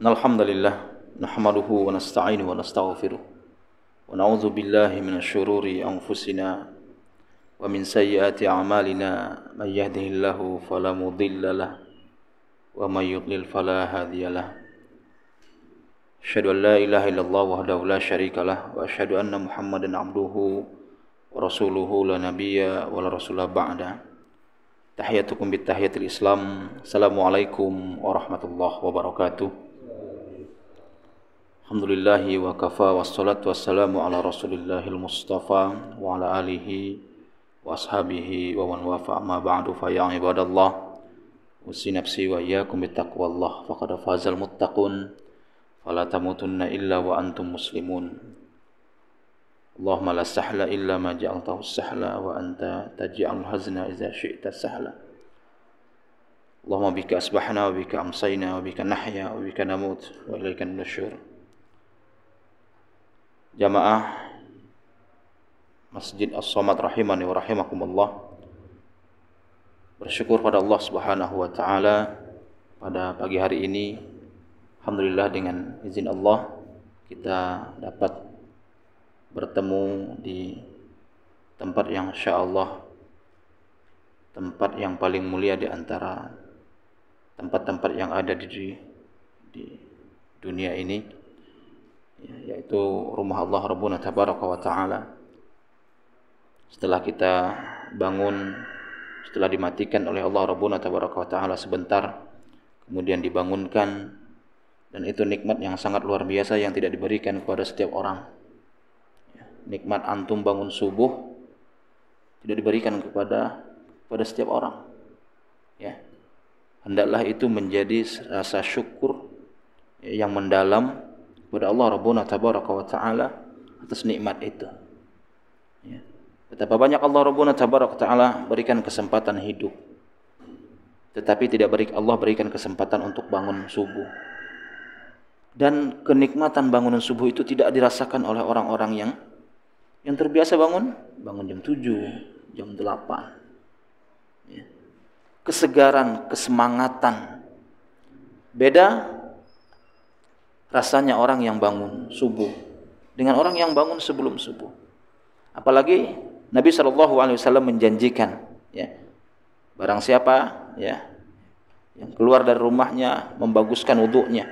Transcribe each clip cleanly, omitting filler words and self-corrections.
Alhamdulillah nahmaduhu wa nasta'inuhu wa nastaghfiruh wa na'udzu billahi minasy syururi anfusina wa min sayyiati a'malina may yahdihillahu fala mudilla lahu wa may yudlil fala hadiyalah. Asyhadu an la ilaha illallah wahdahu la syarika lah wa asyhadu anna Muhammadan abduhu wa rasuluhu la nabiyya wa la rasula ba'da. Tahiyatukum bit tahiyatil Islam. Assalamualaikum warahmatullahi wabarakatuh. Alhamdulillahi wa kafa wassalatu wassalamu ala rasulillahil mustafa wa ala alihi wa ashabihi wa man wafa amma ba'du fa ya ibadallah usi nafsi wa iyyakum bittaqwallah faqad fazal muttaqun fala tamutunna illa wa antum muslimun. Allahumma la sahla illa ma ja'altahu sahla wa anta taj'alul hazna idza syi'ta sahla. Allahumma bika asbahna wa bika amsayna wa bika nahya wa bika namut wa ilaikan nusyur. Jamaah Masjid As-Samad rahimani wa rahimakumullah, bersyukur pada Allah Subhanahu wa taala pada pagi hari ini. Alhamdulillah dengan izin Allah kita dapat bertemu di tempat yang insyaallah tempat yang paling mulia di antara tempat-tempat yang ada di dunia ini, yaitu rumah Allah Rabbuna Tabaraka wa Ta'ala. Setelah kita bangun, setelah dimatikan oleh Allah Rabbuna Tabaraka wa Ta'ala sebentar, kemudian dibangunkan, dan itu nikmat yang sangat luar biasa yang tidak diberikan kepada setiap orang. Nikmat antum bangun subuh tidak diberikan kepada setiap orang. Ya, hendaklah itu menjadi rasa syukur yang mendalam kepada Allah Rabbuna Tabaraka wa Ta'ala atas nikmat itu. Ya. Betapa banyak Allah Rabbuna Tabaraka wa Ta'ala berikan kesempatan hidup, tetapi Allah berikan kesempatan untuk bangun subuh. Dan kenikmatan bangunan subuh itu tidak dirasakan oleh orang-orang yang terbiasa bangun jam 7, jam 8. Ya. Kesegaran, kesemangatan beda rasanya orang yang bangun subuh dengan orang yang bangun sebelum subuh. Apalagi Nabi SAW menjanjikan, ya, barang siapa ya yang keluar dari rumahnya membaguskan wudunya,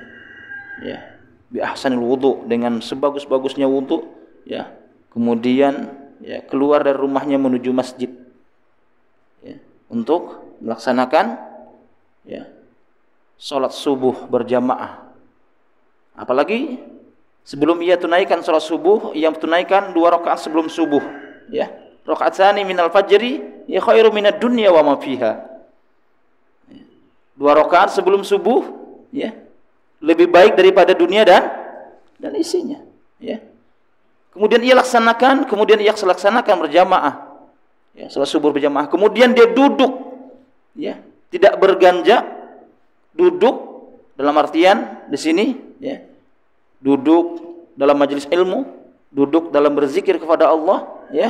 ya, bi ahsanil wudu, dengan sebagus-bagusnya wudu, ya, kemudian ya keluar dari rumahnya menuju masjid, ya, untuk melaksanakan ya salat subuh berjamaah. Apalagi sebelum ia tunaikan salat subuh, ia tunaikan 2 rakaat sebelum subuh, ya. Rakaatsani minal fajri ya khairu minad dunya wa ma fiha. 2 rakaat sebelum subuh, ya, lebih baik daripada dunia dan isinya, ya. Kemudian ia laksanakan berjamaah, ya, salat subuh berjamaah. Kemudian dia duduk, ya, tidak berganjak, duduk dalam artian di sini, ya, duduk dalam majelis ilmu, duduk dalam berzikir kepada Allah, ya,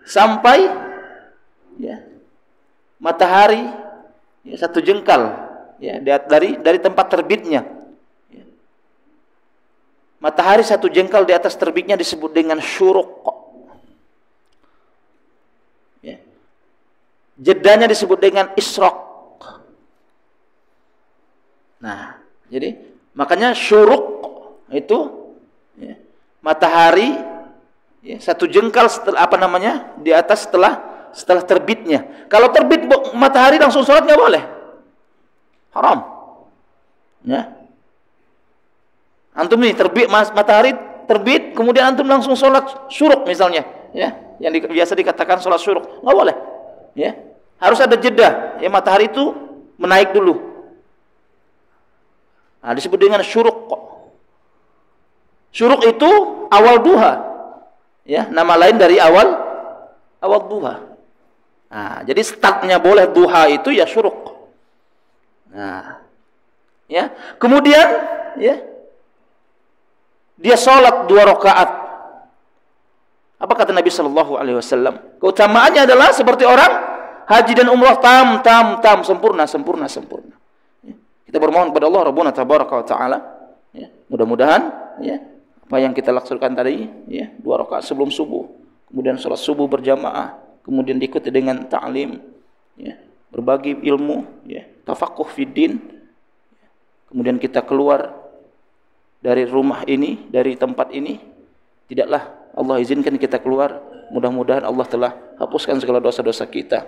sampai ya matahari ya 1 jengkal, ya, dari tempat terbitnya. Ya. Matahari 1 jengkal di atas terbitnya disebut dengan syuruq. Ya. Jedanya disebut dengan isyraq. Nah, jadi makanya syuruq itu, ya, matahari ya 1 jengkal setelah di atas setelah terbitnya. Kalau terbit matahari langsung sholat nggak boleh, haram. Ya, antum nih matahari terbit, kemudian antum langsung sholat syuruq misalnya, ya, yang biasa dikatakan sholat syuruq, nggak boleh. Ya, harus ada jeda. Ya, matahari itu menaik dulu. Nah, disebut dengan syuruq. Syuruq itu awal duha, ya, nama lain dari awal duha. Nah, jadi startnya boleh duha itu ya syuruq. Nah, ya, kemudian ya dia sholat 2 rakaat. Apa kata Nabi Shallallahu Alaihi Wasallam? Keutamaannya adalah seperti orang haji dan umrah, tam, sempurna. Kita bermohon kepada Allah Rabbuna Tabaraka wa Ta'ala Ya, mudah-mudahan ya apa yang kita laksanakan tadi ya 2 rakaat sebelum subuh, kemudian sholat subuh berjamaah, kemudian diikuti dengan ta'lim ya, berbagi ilmu ya, tafaqquh fid din. Kemudian kita keluar dari rumah ini, dari tempat ini, tidaklah Allah izinkan kita keluar, mudah-mudahan Allah telah hapuskan segala dosa-dosa kita,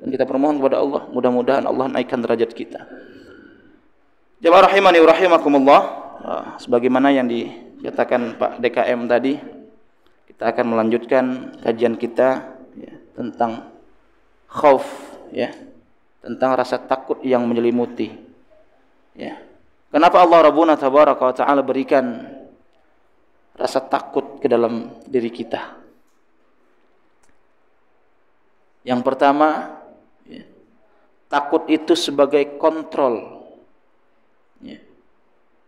dan kita bermohon kepada Allah mudah-mudahan Allah naikkan derajat kita. Jamaah rahimani wa rahimakumullah, sebagaimana yang dikatakan Pak DKM tadi, kita akan melanjutkan kajian kita ya, tentang khauf ya, tentang rasa takut yang menyelimuti ya. Kenapa Allah Rabbuna tabaraka wa taala berikan rasa takut ke dalam diri kita? Yang pertama ya, takut itu sebagai kontrol ya,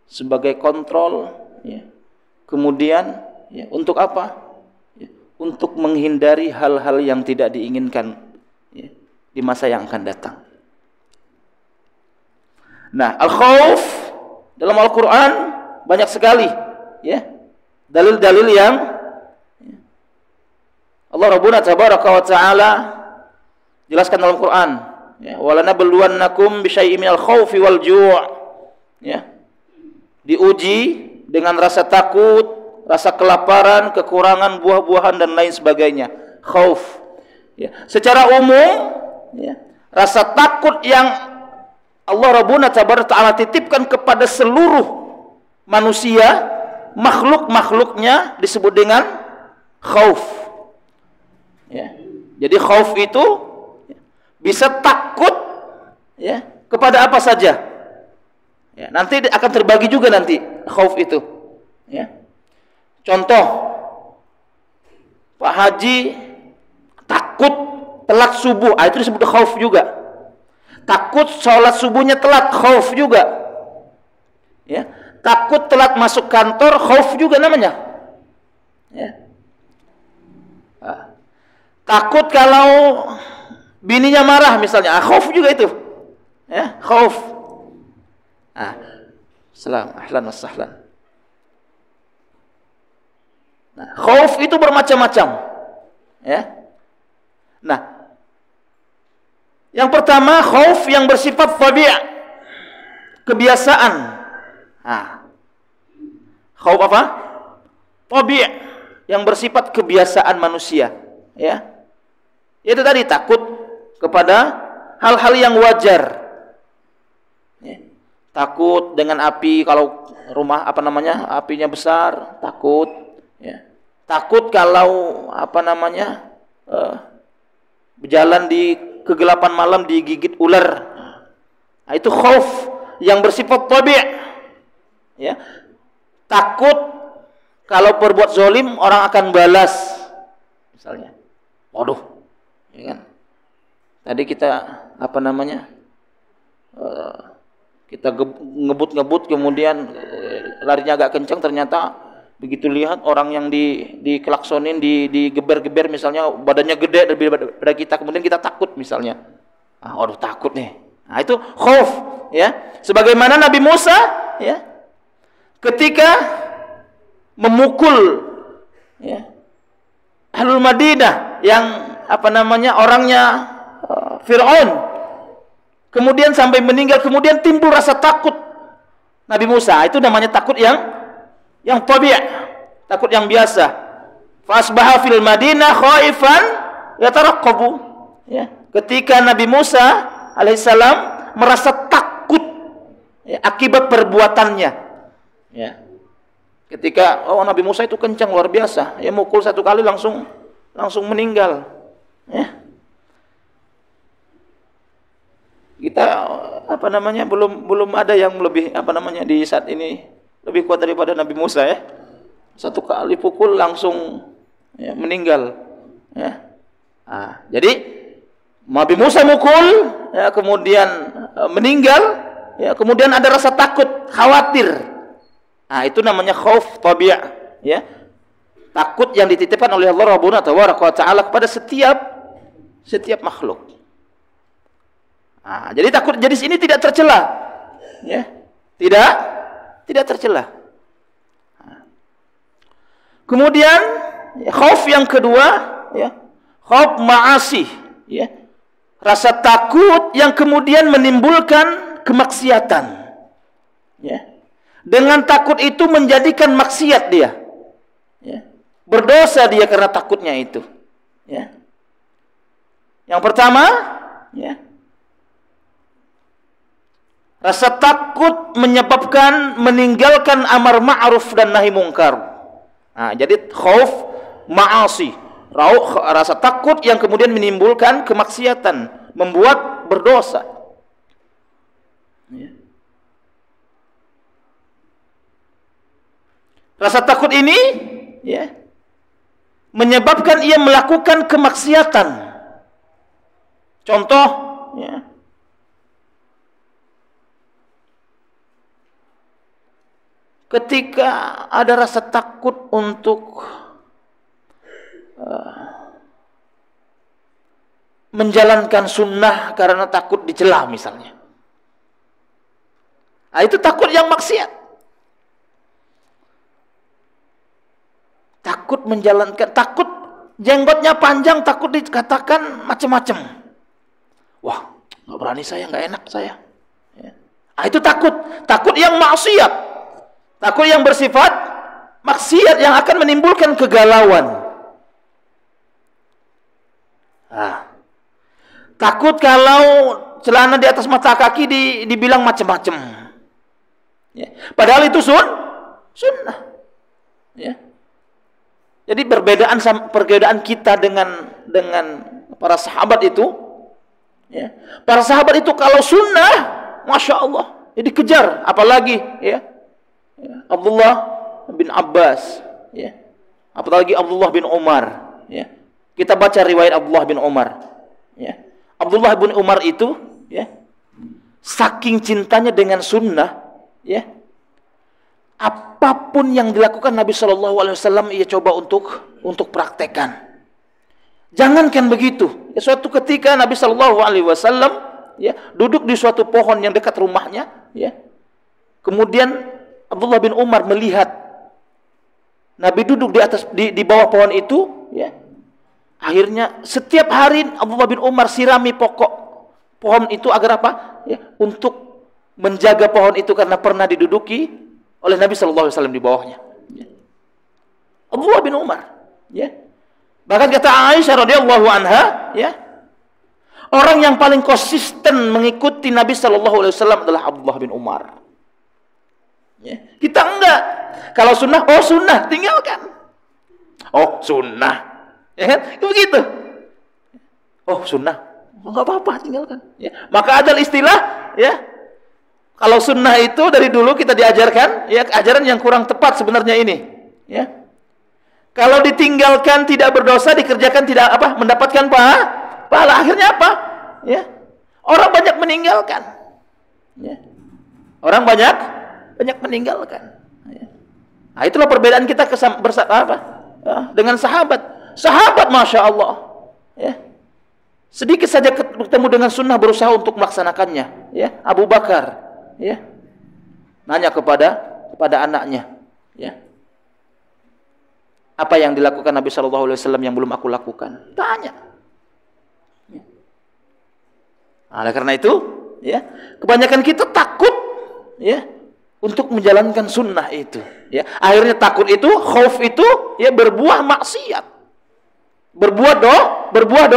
sebagai kontrol ya. Kemudian ya, untuk apa ya, untuk menghindari hal-hal yang tidak diinginkan ya, di masa yang akan datang. Nah, al-khauf dalam Al-Quran banyak sekali ya dalil-dalil yang ya, Allah Rabbuna tabaraka wa ta'ala jelaskan dalam Quran ya, walanabluwannakum bisyai'in minal khaufi wal ju' ya, diuji dengan rasa takut, rasa kelaparan, kekurangan buah-buahan dan lain sebagainya. Khauf ya. Secara umum ya, rasa takut yang Allah Rabbuna tabaraka ta'ala titipkan kepada seluruh manusia, makhluk-makhluknya disebut dengan khauf ya. Jadi khauf itu bisa takut ya kepada apa saja ya, nanti akan terbagi juga nanti khauf itu ya. Contoh, Pak Haji takut telat subuh, itu disebut khauf juga. Takut sholat subuhnya telat, khauf juga ya. Takut telat masuk kantor, khauf juga namanya ya. Takut kalau bininya marah misalnya, khauf juga itu ya, khauf. Salam, ahlan wa sahlan. Nah, khauf itu bermacam-macam ya. Nah, yang pertama khauf yang bersifat tabi', kebiasaan. Khauf apa? Tabi', yang bersifat kebiasaan manusia ya. Itu tadi takut kepada hal-hal yang wajar ya. Takut dengan api, kalau rumah apinya besar, takut ya. Takut kalau berjalan di kegelapan malam digigit ular. Nah, itu khauf yang bersifat tabi' ya. Takut kalau berbuat zalim orang akan balas misalnya. Waduh ya kan, tadi kita kita ngebut kemudian larinya agak kencang, ternyata begitu lihat orang yang dikelaksonin, digeber-geber misalnya, badannya gede daripada kita, kemudian kita takut misalnya. Waduh takut nih. Nah, itu khauf ya. Sebagaimana Nabi Musa ya, ketika memukul ya Ahlul Madinah yang orangnya Fir'aun, kemudian sampai meninggal, kemudian timbul rasa takut Nabi Musa. Itu namanya takut yang tabi', takut yang biasa. Fasbaha fil Madinah khaifan yataraqqabu ya. Ketika Nabi Musa alaihissalam merasa takut ya, akibat perbuatannya ya. Ketika Nabi Musa itu kencang luar biasa ya, mukul satu kali langsung meninggal ya. Kita belum ada yang lebih di saat ini lebih kuat daripada Nabi Musa ya. Satu kali pukul langsung ya, meninggal ya. Jadi Nabi Musa mukul ya, kemudian meninggal ya, kemudian ada rasa takut, khawatir. Itu namanya khauf tabi' ya. Takut yang dititipkan oleh Allah Rabbuna tabaraka wa ta'ala kepada setiap makhluk. Jadi takut, jadi sini tidak tercela ya. Tidak tercela Kemudian khauf yang kedua, ya, khauf ma'asi, ya. Rasa takut yang kemudian menimbulkan kemaksiatan. Ya. Dengan takut itu menjadikan maksiat dia. Ya. Berdosa dia karena takutnya itu. Ya. Yang pertama, ya, rasa takut menyebabkan meninggalkan amar ma'ruf dan nahi mungkar. Nah, jadi khauf ma'asi, rasa takut yang kemudian menimbulkan kemaksiatan, membuat berdosa. Ya. Rasa takut ini, ya, menyebabkan ia melakukan kemaksiatan. Contoh, ya, ketika ada rasa takut untuk menjalankan sunnah karena takut dicela misalnya. Nah, itu takut yang maksiat. Takut menjalankan, takut jenggotnya panjang, takut dikatakan macam-macam. Wah, nggak berani saya, nggak enak saya. Ya. Nah, itu takut yang maksiat. Takut yang bersifat maksiat yang akan menimbulkan kegalauan. Nah, takut kalau celana di atas mata kaki dibilang macam-macam. Ya. Padahal itu sunnah. Ya. Jadi perbedaan kita dengan para sahabat itu. Ya. Para sahabat itu kalau sunnah, masya Allah, ya dikejar. Apalagi, ya, Abdullah bin Abbas, ya, apalagi Abdullah bin Umar, ya. Kita baca riwayat Abdullah bin Umar, ya. Abdullah bin Umar itu, ya, saking cintanya dengan sunnah, ya, apapun yang dilakukan Nabi Shallallahu Alaihi Wasallam ia coba untuk praktekkan. Jangankan begitu, ya, suatu ketika Nabi Shallallahu Alaihi Wasallam, ya, duduk di suatu pohon yang dekat rumahnya, ya, kemudian Abdullah bin Umar melihat Nabi duduk di bawah pohon itu, ya. Akhirnya setiap hari Abdullah bin Umar sirami pokok pohon itu agar apa? Ya, untuk menjaga pohon itu karena pernah diduduki oleh Nabi Shallallahu Alaihi Wasallam di bawahnya. Ya. Abdullah bin Umar, ya. Bahkan kata Aisyah radhiyallahu anha, ya, orang yang paling konsisten mengikuti Nabi Shallallahu Alaihi Wasallam adalah Abdullah bin Umar. Ya. Kita enggak. Kalau sunnah, oh sunnah, tinggalkan. Oh sunnah, ya kan? Begitu. Oh sunnah, enggak apa-apa, tinggalkan. Ya. Maka ada istilah, ya. Kalau sunnah itu dari dulu kita diajarkan, ya, ajaran yang kurang tepat sebenarnya ini. Ya. Kalau ditinggalkan tidak berdosa, dikerjakan tidak apa, mendapatkan pahala. Akhirnya apa? Ya. Orang banyak meninggalkan. Ya. Orang banyak meninggalkan. Nah, itulah perbedaan kita dengan sahabat. Sahabat, masya Allah, ya, sedikit saja bertemu dengan sunnah berusaha untuk melaksanakannya. Ya, Abu Bakar, ya, nanya kepada anaknya, ya, apa yang dilakukan Nabi Shallallahu Alaihi Wasallam yang belum aku lakukan? Tanya. Ya. Nah, karena itu, ya, kebanyakan kita takut, ya, untuk menjalankan sunnah itu, ya. Akhirnya takut itu, khauf itu, ya, berbuah maksiat, berbuah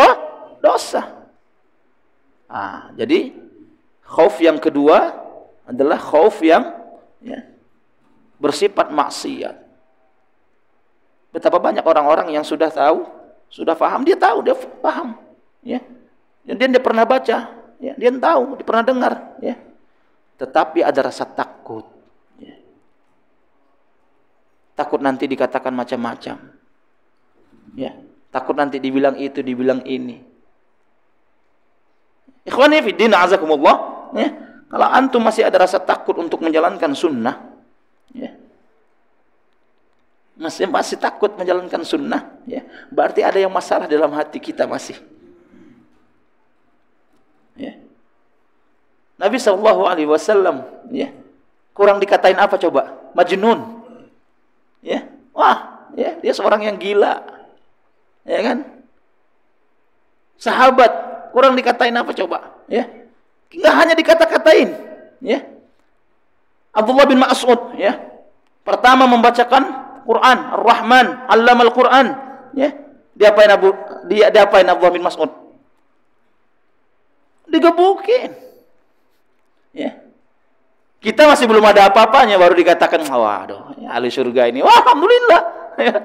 dosa. Ah, jadi khauf yang kedua adalah khauf yang, ya, bersifat maksiat. Betapa banyak orang-orang yang sudah tahu, sudah paham, dia paham, ya, dan dia pernah baca, ya, dia tahu, dia pernah dengar, ya, tetapi ada rasa takut. Takut nanti dikatakan macam-macam, ya. Takut nanti dibilang itu, dibilang ini. Ikhwani fi din, azakumullah, ya. Kalau antum masih ada rasa takut untuk menjalankan sunnah, ya, masih takut menjalankan sunnah, ya, berarti ada yang masalah dalam hati kita masih. Ya. Nabi Shallallahu Alaihi Wasallam, ya, kurang dikatain apa coba? Majnun. Ya, wah, ya, dia seorang yang gila. Ya kan? Sahabat kurang dikatain apa coba? Ya. Enggak hanya dikata-katain, ya. Abdullah bin Mas'ud, ya. Pertama membacakan Quran, Ar-Rahman, 'allamal Quran, ya. Diapain Abdullah bin Mas'ud? Digebukin. Ya. Kita masih belum ada apa-apanya baru dikatakan, waduh, ya, ahli surga ini. Wah, alhamdulillah. Ya.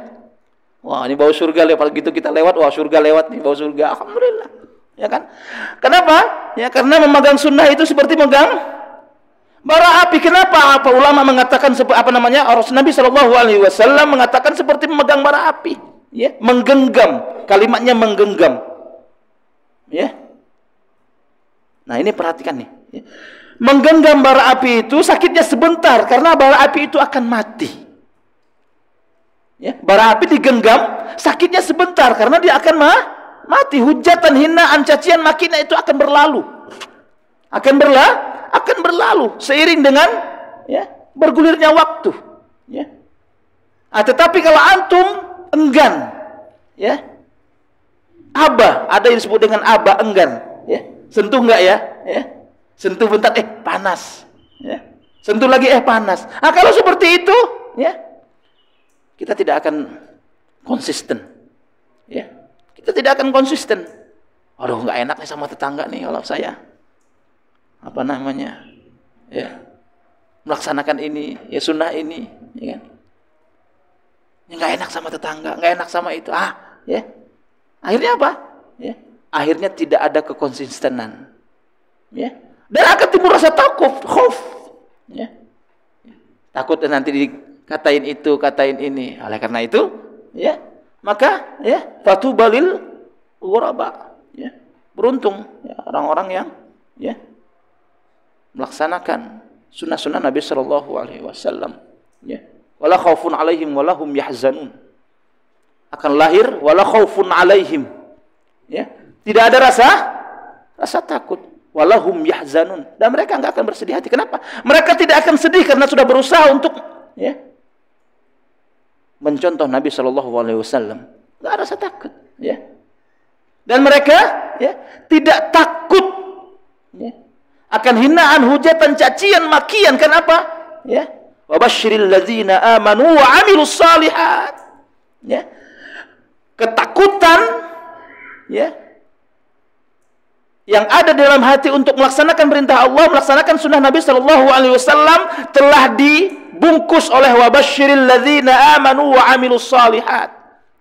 Wah, ini bau surga lewat gitu kita lewat, wah surga lewat nih, bau surga. Alhamdulillah. Ya kan? Kenapa? Ya karena memegang sunnah itu seperti memegang bara api. Kenapa? Apa ulama mengatakan Nabi Shallallahu Alaihi Wasallam mengatakan seperti memegang bara api. Ya, menggenggam. Kalimatnya menggenggam. Ya. Nah ini perhatikan nih. Ya. Menggenggam bara api itu sakitnya sebentar karena bara api itu akan mati. Ya, bara api digenggam sakitnya sebentar karena dia akan mati. Hujatan, hinaan, cacian, makian itu akan berlalu. Akan berlalu seiring dengan ya bergulirnya waktu. Ya. Tetapi kalau antum enggan, ya, aba, ada yang disebut dengan aba, enggan. Ya. Sentuh enggak ya? Ya. Sentuh bentar, panas. Ya. Sentuh lagi, panas. Kalau seperti itu, ya, kita tidak akan konsisten. Ya. Kita tidak akan konsisten. Aduh, nggak enak nih sama tetangga nih kalau saya. Apa namanya? Ya. Melaksanakan ini, ya sunnah ini, ya kan? Ya, nggak enak sama tetangga, nggak enak sama itu. Ya. Akhirnya apa? Ya. Akhirnya tidak ada kekonsistenan. Ya. Dan akan timbul rasa takut, khauf. Ya. Takut nanti dikatain itu, katain ini. Oleh karena itu, ya, maka ya fatubalil ghuraba. Ya. Beruntung ya, orang-orang yang ya melaksanakan sunnah-sunnah Nabi Shallallahu Alaihi Wasallam. Ya. Wala khaufun alaihim wala hum yahzanun. Akan lahir wala khaufun alaihim. Ya. Tidak ada rasa takut. Walahum yahzanun, dan mereka enggak akan bersedih hati. Kenapa? Mereka tidak akan sedih karena sudah berusaha untuk ya mencontoh Nabi Shallallahu Alaihi Wasallam. Enggak ada rasa takut, ya. Dan mereka ya tidak takut ya akan hinaan, hujatan, cacian, makian. Kenapa? Ya. Wabasyiril ladzina amanu wa 'amilus shalihat. Ya. Ketakutan ya yang ada dalam hati untuk melaksanakan perintah Allah, melaksanakan sunnah Nabi Shallallahu Alaihi Wasallam telah dibungkus oleh wabasyiril ladzina amanu wa 'amilus shalihat.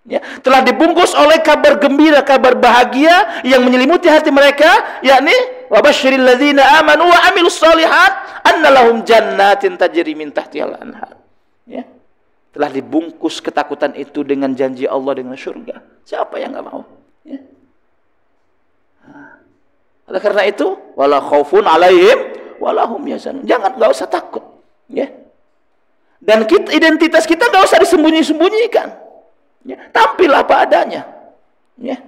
Ya, telah dibungkus oleh kabar gembira, kabar bahagia yang menyelimuti hati mereka, yakni wabasyiril ladzina amanu wa 'amilus shalihat annalahum jannatin tajri min tahtihal anhar. Ya. Telah dibungkus ketakutan itu dengan janji Allah dengan surga. Siapa yang enggak mau? Ya. Oleh karena itu, wala khaufun alaihim wala hum yahzanun. Enggak usah takut, ya. Dan identitas kita enggak usah disembunyi-sembunyikan. Ya, tampil apa adanya. Ya.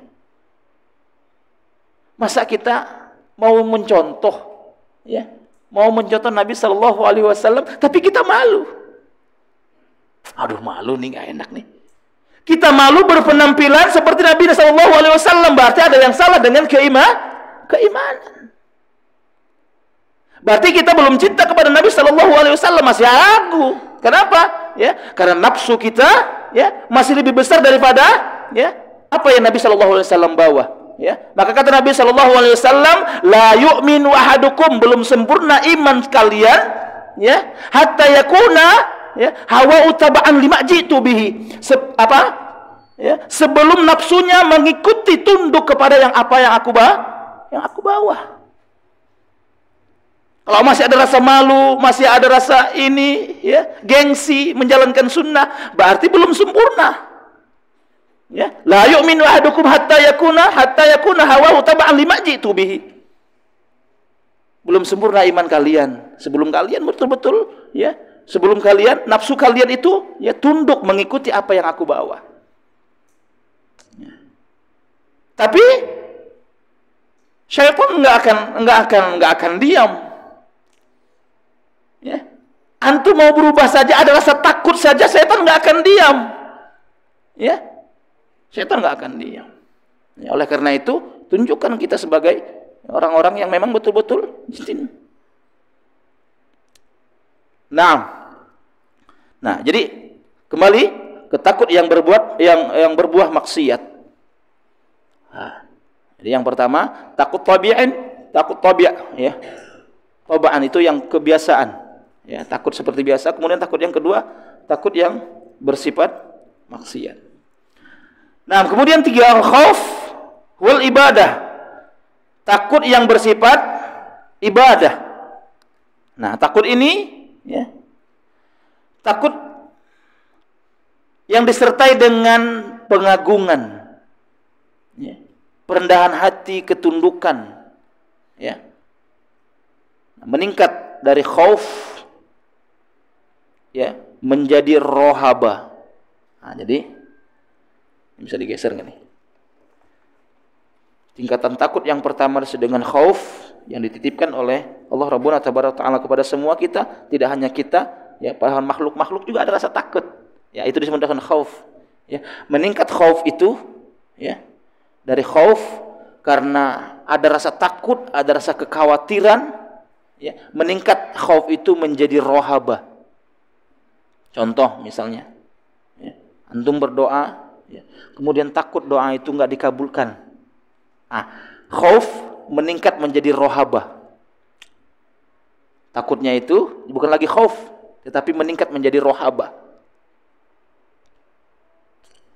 Masa kita mau mencontoh, ya, mau mencontoh Nabi Shallallahu Alaihi Wasallam, tapi kita malu. Aduh, malu nih, nggak enak nih. Kita malu berpenampilan seperti Nabi Shallallahu Alaihi Wasallam, berarti ada yang salah dengan keimanan. Berarti kita belum cinta kepada Nabi Shallallahu Alaihi Wasallam, masih ragu. Kenapa? Ya, karena nafsu kita ya masih lebih besar daripada ya apa yang Nabi Shallallahu Alaihi Wasallam bawa. Ya, maka kata Nabi Shallallahu Alaihi Wasallam, la yu'minu ahadukum, belum sempurna iman kalian, ya, hatta yakuna ya hawa utabaan lima jitu bihi. Ya, sebelum nafsunya mengikuti tunduk kepada yang aku bawa. Kalau masih ada rasa malu, masih ada rasa ini, ya, gengsi menjalankan sunnah, berarti belum sempurna. Ya, la yu'minu ahadukum hatta yakuna hawahu taba'an lima jitu bihi. Belum sempurna iman kalian sebelum kalian betul-betul ya, sebelum kalian nafsu kalian itu ya tunduk mengikuti apa yang aku bawa. Ya. Tapi syaitan enggak akan diam. Ya. Antum mau berubah saja, ada rasa takut saja, syaitan enggak akan diam. ya setan nggak akan diam. Ya, oleh karena itu, tunjukkan kita sebagai orang-orang yang memang betul-betul istin. Nah, jadi kembali ke takut yang berbuah maksiat. Nah, jadi yang pertama takut tabi'ah, ya. Tabaan itu yang kebiasaan, ya, takut seperti biasa. Kemudian takut yang kedua, takut yang bersifat maksiat. Nah, kemudian tiga, al-khauf wal ibadah. Takut yang bersifat ibadah. Nah, takut ini, ya, takut yang disertai dengan pengagungan, ya, perendahan hati, ketundukan, ya, meningkat dari khauf, ya, menjadi rohaba. Nah, jadi bisa digeser nggak nih? Tingkatan takut yang pertama dengan khauf yang dititipkan oleh Allah Rabbuna Tabaraka Ta'ala kepada semua kita, tidak hanya kita, ya, para makhluk juga ada rasa takut. Ya, itu disebut dengan khauf. Ya, meningkat khauf itu, ya, dari khauf karena ada rasa takut, ada rasa kekhawatiran, ya, meningkat khauf itu menjadi rohaba. Contoh misalnya, ya, antum berdoa, ya, kemudian takut doa itu nggak dikabulkan. Nah, khauf meningkat menjadi rohaba. Takutnya itu bukan lagi khauf, tetapi meningkat menjadi rohaba.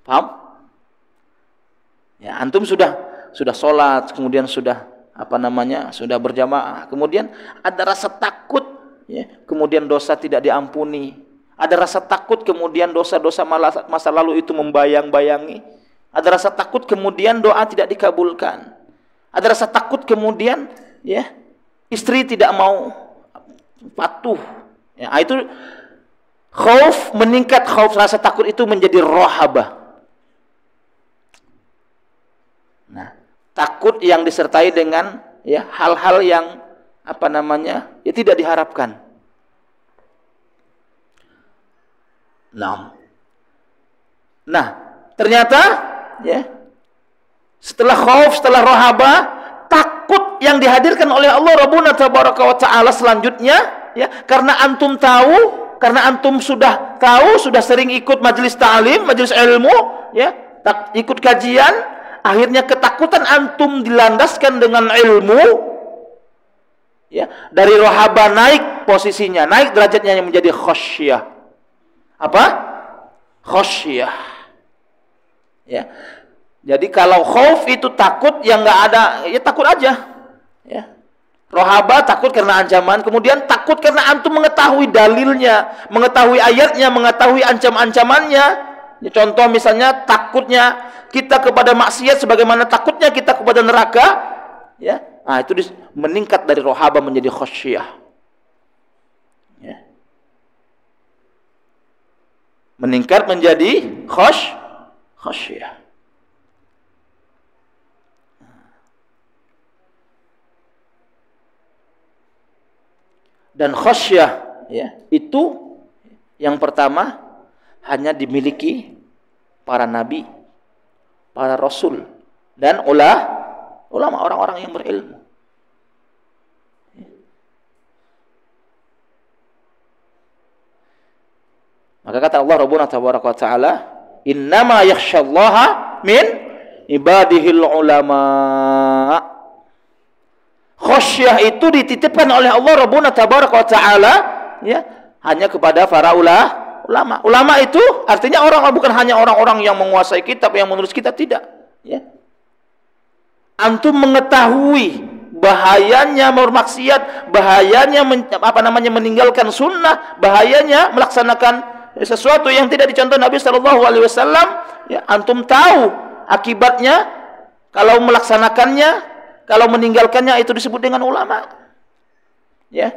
Paham? Ya, antum sudah sholat, kemudian sudah sudah berjamaah, kemudian ada rasa takut, ya, kemudian dosa tidak diampuni, ada rasa takut, kemudian dosa-dosa masa lalu itu membayang-bayangi, ada rasa takut, kemudian doa tidak dikabulkan, ada rasa takut, kemudian, ya, istri tidak mau patuh, ya, itu khauf meningkat, khauf rasa takut itu menjadi rohaba. Nah, takut yang disertai dengan, ya, hal-hal yang ya tidak diharapkan. Nah, ternyata, ya, setelah khauf, setelah rohaba, takut yang dihadirkan oleh Allah Rabbuna Tabaraka wa Ta'ala selanjutnya, ya, karena antum sudah tahu, sudah sering ikut majelis ta'lim, majelis ilmu, ya, ikut kajian. Akhirnya ketakutan antum dilandaskan dengan ilmu, ya, dari rohaba naik posisinya, naik derajatnya yang menjadi khasyah. Apa? Khasyah. Ya. Jadi kalau khauf itu takut yang nggak ada, ya takut aja. Ya. Rohaba takut karena ancaman, kemudian takut karena antum mengetahui dalilnya, mengetahui ayatnya, mengetahui ancam-ancamannya. Ya, contoh misalnya takutnya kita kepada maksiat sebagaimana takutnya kita kepada neraka, ya. Nah, itu meningkat dari rohaba menjadi khasyah. Ya. Meningkat menjadi khasyah. Dan khasyah, ya, itu yang pertama hanya dimiliki para nabi, para rasul, dan ulama, orang-orang yang berilmu. Maka kata Allah Rabbuna Tabaraka wa Ta'ala, innama yakhsyallaha min ibadihil ulama. Khasyah itu dititipkan oleh Allah Rabbuna Tabaraka wa Ta'ala, ya, hanya kepada para ulama. Ulama itu artinya bukan hanya orang-orang yang menguasai kitab, yang menulis kitab, tidak, ya. Antum mengetahui bahayanya bermaksiat, bahayanya meninggalkan sunnah, bahayanya melaksanakan sesuatu yang tidak dicontoh Nabi Shallallahu Alaihi Wasallam, ya, antum tahu akibatnya kalau melaksanakannya, kalau meninggalkannya, itu disebut dengan ulama, ya.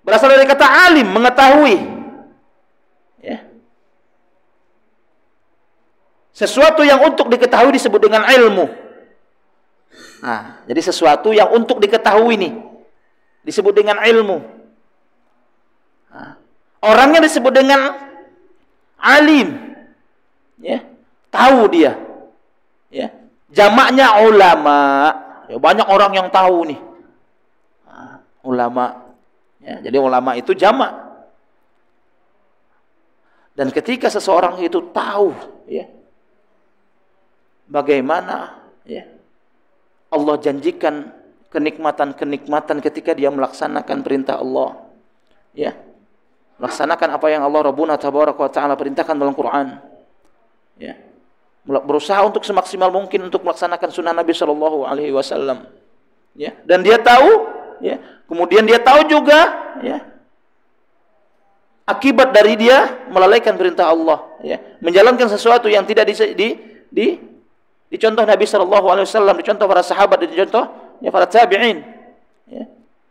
Berasal dari kata alim, mengetahui, ya. Sesuatu yang untuk diketahui disebut dengan ilmu. Nah, jadi sesuatu yang untuk diketahui nih disebut dengan ilmu. Nah, orangnya disebut dengan alim, ya, tahu dia, ya, jamaknya ulama, ya, banyak orang yang tahu nih, ulama, ya, jadi ulama itu jamak. Dan ketika seseorang itu tahu, ya, bagaimana, ya, Allah janjikan kenikmatan-kenikmatan ketika dia melaksanakan perintah Allah, ya, melaksanakan apa yang Allah Rabbuna Tabaraka wa Ta'ala perintahkan dalam Quran, ya, berusaha untuk semaksimal mungkin untuk melaksanakan sunnah Nabi Shallallahu Alaihi Wasallam, ya, dan dia tahu, ya, kemudian dia tahu juga, ya, akibat dari dia melalaikan perintah Allah, ya, menjalankan sesuatu yang tidak dicontoh Nabi Shallallahu Alaihi Wasallam, dicontoh para sahabat, dicontoh, ya, para tabi'in, ya,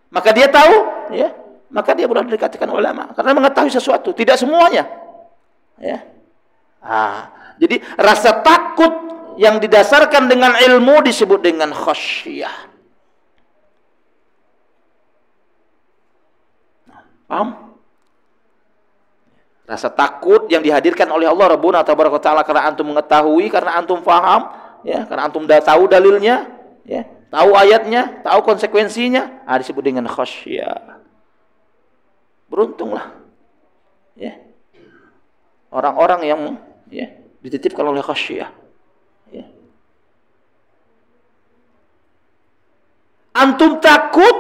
maka dia tahu, ya, maka dia boleh dikatakan ulama karena mengetahui sesuatu, tidak semuanya, ya. Jadi rasa takut yang didasarkan dengan ilmu disebut dengan khasyah. Paham? Rasa takut yang dihadirkan oleh Allah Rabbuna Tabaraka Ta'ala karena antum mengetahui, karena antum faham, ya, karena antum tahu dalilnya, ya, tahu ayatnya, tahu konsekuensinya, disebut dengan khasyah. Beruntunglah, ya, orang-orang yang, ya, dititipkan oleh khasyah, ya. Antum takut,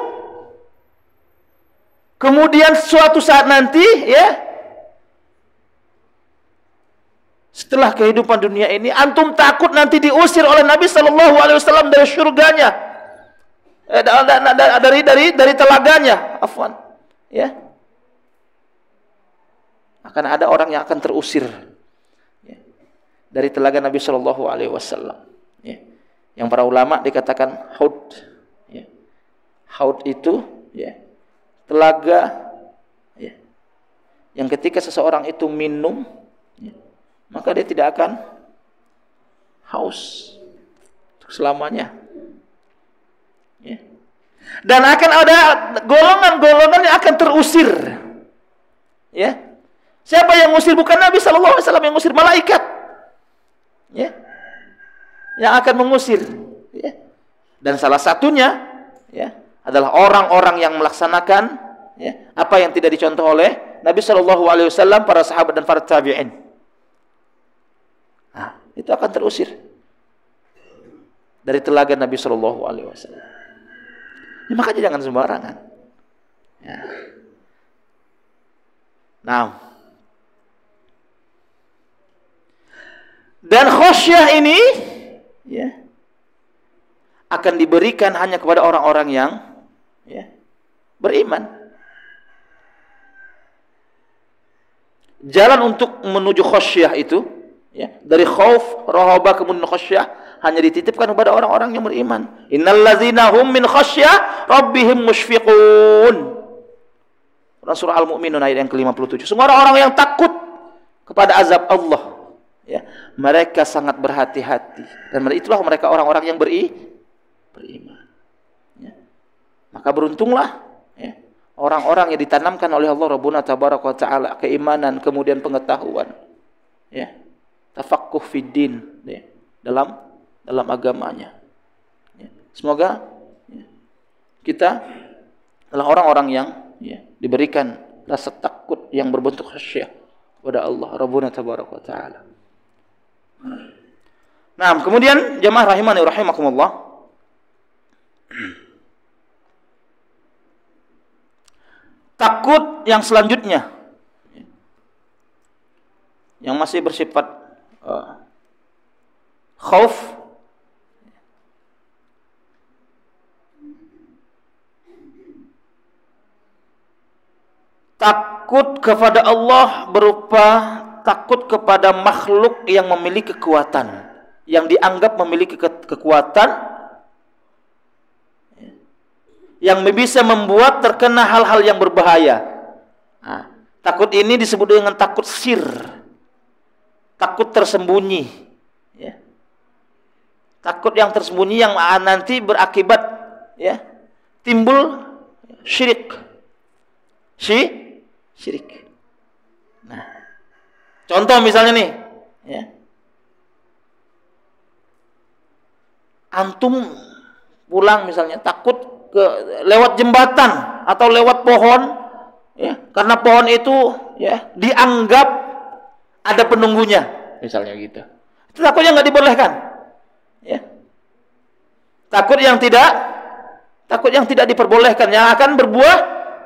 kemudian suatu saat nanti, ya, setelah kehidupan dunia ini, antum takut nanti diusir oleh Nabi Sallallahu Alaihi Wasallam dari surganya, dari telaganya, afwan, ya. Akan ada orang yang akan terusir, ya, dari telaga Nabi Sallallahu Alaihi Wasallam, ya. Yang para ulama dikatakan haud, ya. Haud itu, ya, telaga, ya, yang ketika seseorang itu minum, ya, maka dia tidak akan haus selamanya, ya. Dan akan ada golongan-golongan yang akan terusir, ya. Siapa yang ngusir? Bukan Nabi Sallallahu Alaihi Wasallam yang ngusir, malaikat, ya, yang akan mengusir, ya. Dan salah satunya, ya, adalah orang-orang yang melaksanakan, ya, apa yang tidak dicontoh oleh Nabi Sallallahu Alaihi Wasallam, para sahabat dan para tabi'in. Itu akan terusir dari telaga Nabi Shallallahu Alaihi Wasallam. Ya, makanya jangan sembarangan, ya. Nah, dan khasyah ini, ya, akan diberikan hanya kepada orang-orang yang, ya, beriman. Jalan untuk menuju khasyah itu, ya, dari khauf, rahabah, kemudian khasyah, hanya dititipkan kepada orang-orang yang beriman. Innallazina hum min khasyah rabbihim musyfiqun. Surah Al-Mu'minun ayat yang ke-57. Semua orang-orang yang takut kepada azab Allah, ya, mereka sangat berhati-hati, dan itulah mereka orang-orang yang beriman, ya. Maka beruntunglah, ya, orang-orang yang ditanamkan oleh Allah Rabbuna Tabaraka wa Ta'ala keimanan, kemudian pengetahuan, ya, tafaqquh fid din, ya, dalam agamanya, ya. Semoga, ya, kita adalah orang-orang yang, ya, diberikan rasa takut yang berbentuk khasyah kepada Allah Rabbuna Tabaraka wa Ta'ala. Nah, kemudian jamaah rahimani rahimakumullah, takut yang selanjutnya, yang masih bersifat khauf, takut kepada Allah berupa takut kepada makhluk yang memiliki kekuatan, yang dianggap memiliki kekuatan, yang bisa membuat terkena hal-hal yang berbahaya. Nah, takut ini disebut dengan takut sir, takut tersembunyi, ya. Takut yang tersembunyi yang nanti berakibat, ya, timbul syirik. Syirik. Nah, contoh misalnya nih, ya, antum pulang misalnya takut lewat jembatan atau lewat pohon, ya, karena pohon itu ya dianggap ada penunggunya, misalnya gitu. Itu takut yang nggak dibolehkan, ya. Takut yang tidak diperbolehkan, yang akan berbuah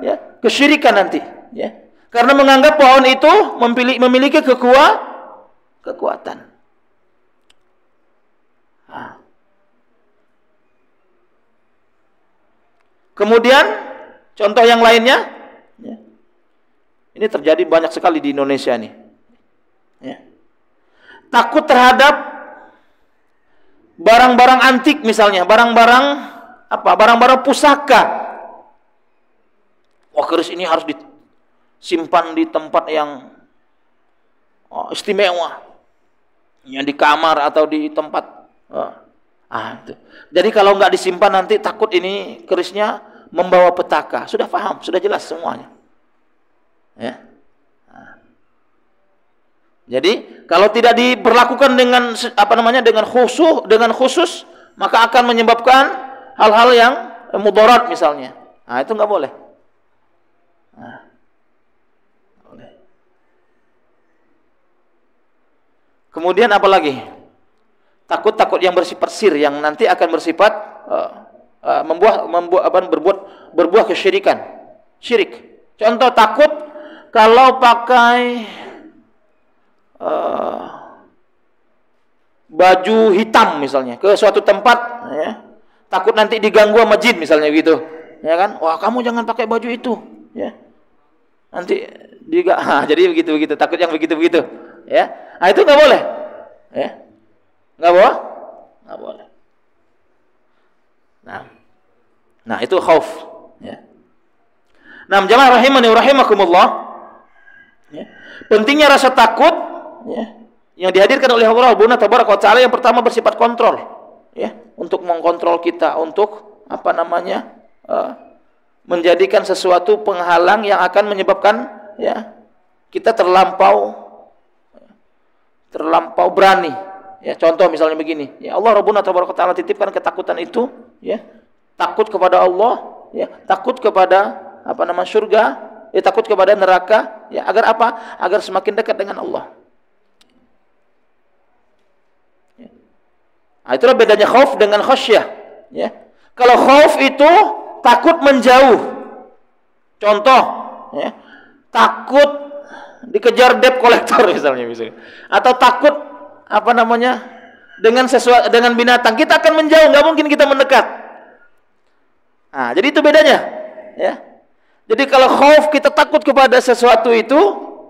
ya kesyirikan nanti, ya. Karena menganggap pohon itu memiliki kekuatan. Nah. Kemudian contoh yang lainnya, ya. Ini terjadi banyak sekali di Indonesia nih. Ya. Takut terhadap barang-barang antik misalnya, barang-barang pusaka. Wah, keris ini harus disimpan di tempat yang istimewa, yang di kamar atau di tempat. Itu. Jadi kalau nggak disimpan nanti takut ini kerisnya membawa petaka. Sudah paham, sudah jelas semuanya. Ya. Jadi kalau tidak diperlakukan dengan khusus, maka akan menyebabkan hal-hal yang mudarat misalnya. Itu nggak boleh. Kemudian apa lagi? Takut yang bersifat sir, yang nanti akan bersifat berbuah kesyirikan, syirik. Contoh takut kalau pakai baju hitam misalnya ke suatu tempat, ya, takut nanti diganggu sama jin misalnya gitu, ya kan? Wah, kamu jangan pakai baju itu, ya. Nanti jadi begitu takut yang begitu, ya. Itu nggak boleh, ya. Nggak boleh. Nah itu khauf, ya. Nah, jamaah rahimani wa rahimakumullah, ya. Pentingnya rasa takut, ya, yang dihadirkan oleh Allah Tabaraka wa Ta'ala, yang pertama bersifat kontrol, ya, untuk mengkontrol kita, untuk menjadikan sesuatu penghalang yang akan menyebabkan, ya, kita terlampau berani. Ya, contoh misalnya begini, ya, Allah Rabbuna Tabaraka wa Ta'ala titipkan ketakutan itu, ya, takut kepada Allah, ya, takut kepada surga, ya, takut kepada neraka, ya, agar apa? Agar semakin dekat dengan Allah. Ya. Itulah bedanya khauf dengan khasyah, ya. Kalau khauf itu takut menjauh, contoh, ya, takut dikejar debt collector misalnya, atau takut dengan binatang, kita akan menjauh, nggak mungkin kita mendekat. Jadi itu bedanya, ya. Jadi kalau khauf kita takut kepada sesuatu itu,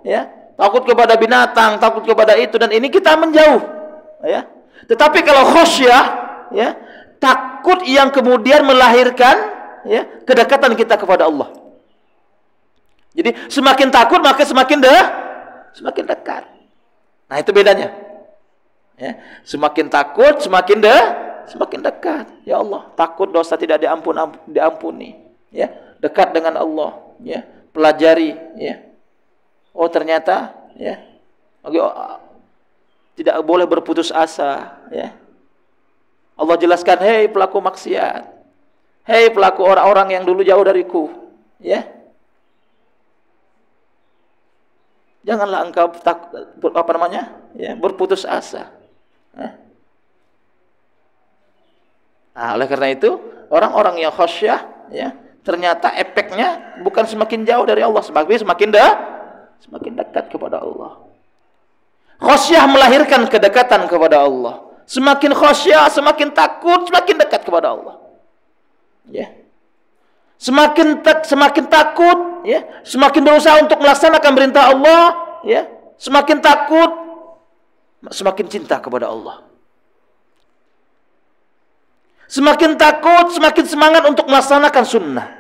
ya, takut kepada binatang, takut kepada itu dan ini, kita menjauh, ya. Tetapi kalau khasyah, ya, takut yang kemudian melahirkan, ya, kedekatan kita kepada Allah. Jadi semakin takut maka semakin dekat. Nah, itu bedanya. Ya, semakin takut semakin dekat. Ya Allah, takut dosa tidak diampuni, ya, dekat dengan Allah, ya, pelajari, ya. Oh, ternyata, ya, tidak boleh berputus asa, ya. Allah jelaskan, hei pelaku maksiat, hei pelaku orang-orang yang dulu jauh dariku, ya. Janganlah engkau berputus asa. Oleh karena itu, orang-orang yang khasyah, ya, ternyata efeknya bukan semakin jauh dari Allah, semakin dekat kepada Allah. Khasyah melahirkan kedekatan kepada Allah. Semakin khasyah, semakin takut, semakin dekat kepada Allah. Ya. Semakin takut, ya, semakin berusaha untuk melaksanakan perintah Allah, ya, semakin takut, semakin cinta kepada Allah. Semakin takut, semakin semangat untuk melaksanakan sunnah.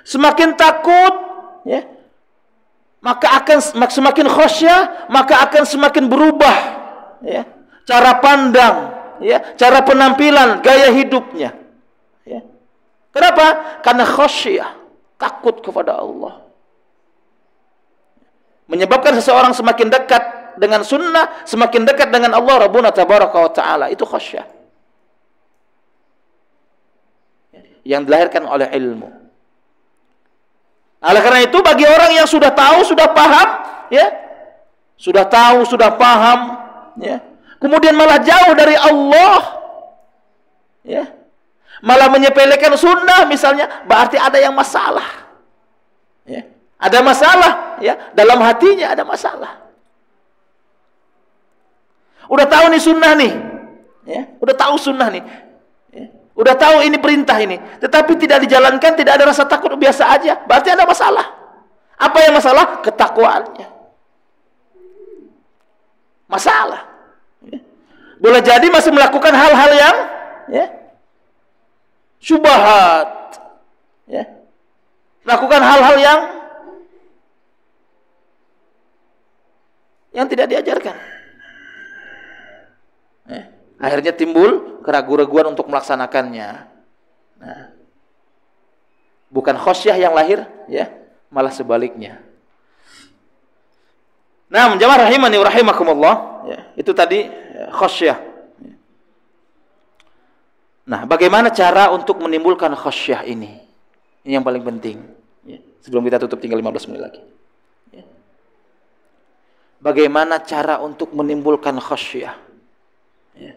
Semakin takut, ya, maka akan semakin khasyah, maka akan semakin berubah, ya, cara pandang, ya, cara penampilan, gaya hidupnya, ya. Kenapa? Karena khasyah, takut kepada Allah. Menyebabkan seseorang semakin dekat dengan sunnah, semakin dekat dengan Allah Rabbuna Tabaraka wa Ta'ala. Itu khasyah yang dilahirkan oleh ilmu. Oleh karena itu, bagi orang yang sudah tahu, sudah paham, ya, sudah tahu, sudah paham, ya, kemudian malah jauh dari Allah, ya, malah menyepelekan sunnah misalnya, berarti ada yang masalah, ya, ada masalah, ya, dalam hatinya ada masalah. Udah tahu nih sunnah nih, ya, udah tahu sunnah nih, ya, udah tahu ini perintah ini, tetapi tidak dijalankan, tidak ada rasa takut, biasa aja, berarti ada masalah. Apa yang masalah? Ketakwaannya. Masalah. Ya. Boleh jadi masih melakukan hal-hal yang, ya, syubhat, ya, melakukan hal-hal yang tidak diajarkan. Akhirnya timbul keraguan-raguan untuk melaksanakannya. Nah, bukan khosyah yang lahir, ya, malah sebaliknya. Nah, jamaah rahimani wa rahimakumullah, ya, itu tadi khosyah. Nah, bagaimana cara untuk menimbulkan khosyah ini? Ini yang paling penting. Ya, sebelum kita tutup, tinggal 15 menit lagi. Ya. Bagaimana cara untuk menimbulkan khosyah? Ya.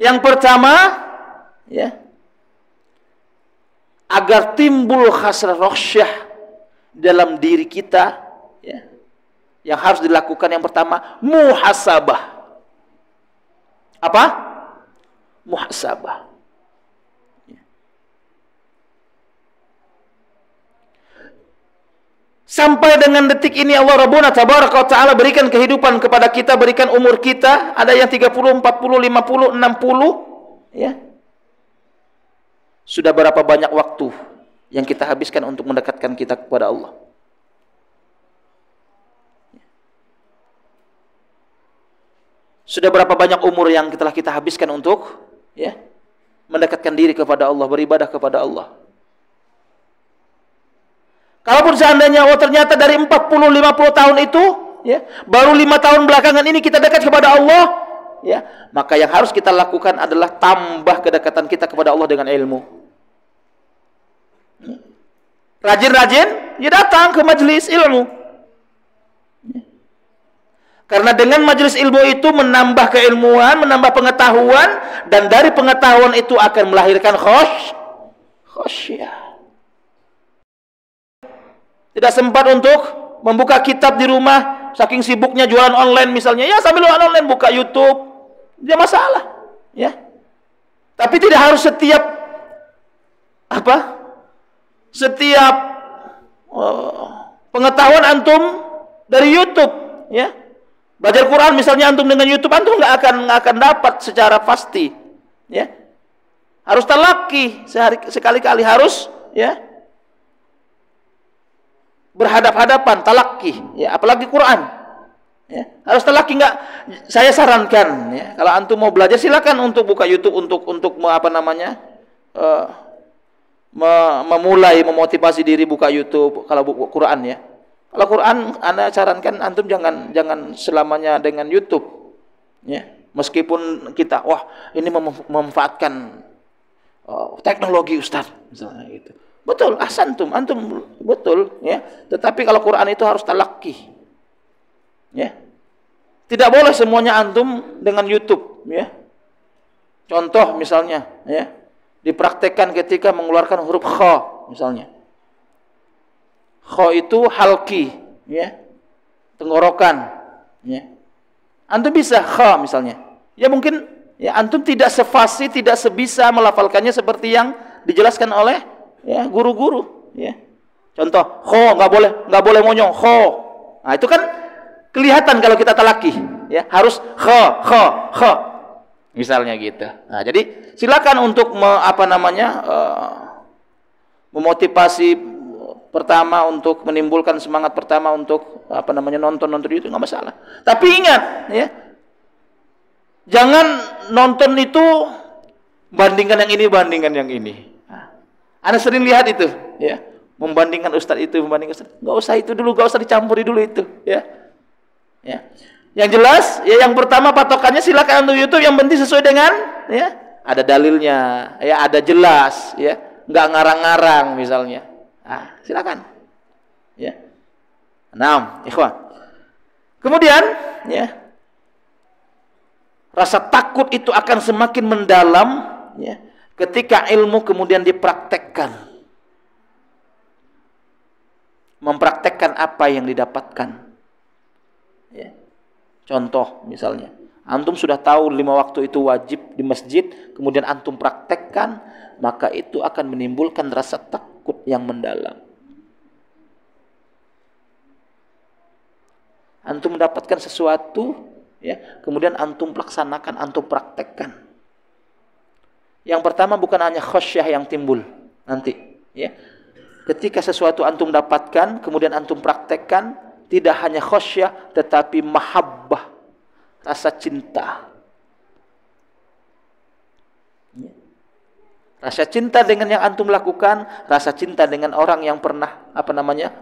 Yang pertama, ya, agar timbul hasrat khosyah dalam diri kita, ya, yang harus dilakukan yang pertama, muhasabah. Apa? Muhasabah. Ya. Sampai dengan detik ini Allah Rabbuna Tabaraka wa Ta'ala berikan kehidupan kepada kita, berikan umur kita, ada yang 30, 40, 50, 60, ya. Sudah berapa banyak waktu yang kita habiskan untuk mendekatkan kita kepada Allah? Sudah berapa banyak umur yang telah kita habiskan untuk, ya, mendekatkan diri kepada Allah, beribadah kepada Allah? Kalaupun seandainya, oh ternyata dari 40-50 tahun itu, ya, baru 5 tahun belakangan ini kita dekat kepada Allah, ya, maka yang harus kita lakukan adalah tambah kedekatan kita kepada Allah dengan ilmu. Rajin-rajin, ya, datang ke majelis ilmu. Karena dengan majelis ilmu itu menambah keilmuan, menambah pengetahuan, dan dari pengetahuan itu akan melahirkan khosyah. Tidak sempat untuk membuka kitab di rumah, saking sibuknya jualan online misalnya, ya sambil jualan online buka YouTube, tidak masalah, ya. Tapi tidak harus setiap setiap pengetahuan antum dari YouTube, ya. Belajar Quran misalnya antum dengan YouTube, antum nggak akan dapat secara pasti, ya. Harus talaqi sekali-kali, harus, ya, berhadap-hadapan, talaqi, ya, apalagi Quran, ya, harus talaqi. Enggak, saya sarankan, ya, kalau antum mau belajar silakan untuk buka YouTube untuk memulai memotivasi diri buka YouTube. Kalau buku Quran, ya, kalau Quran Anda sarankan antum jangan selamanya dengan YouTube, ya, meskipun kita ini memanfaatkan teknologi Ustaz misalnya gitu. Betul, antum betul, ya. Tetapi kalau Quran itu harus talaqi, ya. Tidak boleh semuanya antum dengan YouTube, ya. Contoh misalnya, ya, dipraktekkan ketika mengeluarkan huruf kha misalnya. Kha itu halki, ya, tenggorokan, ya. Antum bisa kha misalnya, ya, mungkin, ya, antum tidak sefasih, tidak sebisa melafalkannya seperti yang dijelaskan oleh, ya, guru-guru, ya. Contoh, kho nggak boleh monyong, kho. Nah, itu kan kelihatan kalau kita talaki, ya, harus kho, misalnya gitu. Nah, jadi silakan untuk memotivasi pertama, untuk menimbulkan semangat pertama untuk nonton itu nggak masalah. Tapi ingat, ya, jangan nonton itu bandingkan yang ini, bandingkan yang ini. Anda sering lihat itu, ya, membandingkan ustaz itu, membandingkan ustaz. Nggak usah itu dulu, nggak usah dicampuri dulu itu, ya. Ya. Yang jelas, ya yang pertama patokannya silakan untuk YouTube, yang penting sesuai dengan ya ada dalilnya, ya ada jelas, ya nggak ngarang-ngarang misalnya. Nah, silakan. Ya. Nah, ikhwan. Kemudian, ya rasa takut itu akan semakin mendalam, ya ketika ilmu kemudian dipraktekkan, mempraktekkan apa yang didapatkan. Ya. Contoh misalnya, antum sudah tahu 5 waktu itu wajib di masjid, kemudian antum praktekkan, maka itu akan menimbulkan rasa takut yang mendalam. Antum mendapatkan sesuatu, ya, kemudian antum laksanakan, antum praktekkan. Yang pertama bukan hanya khasyah yang timbul nanti, ya. Ketika sesuatu antum dapatkan, kemudian antum praktekkan, tidak hanya khasyah tetapi mahabbah, rasa cinta. Rasa cinta dengan yang antum lakukan, rasa cinta dengan orang yang pernah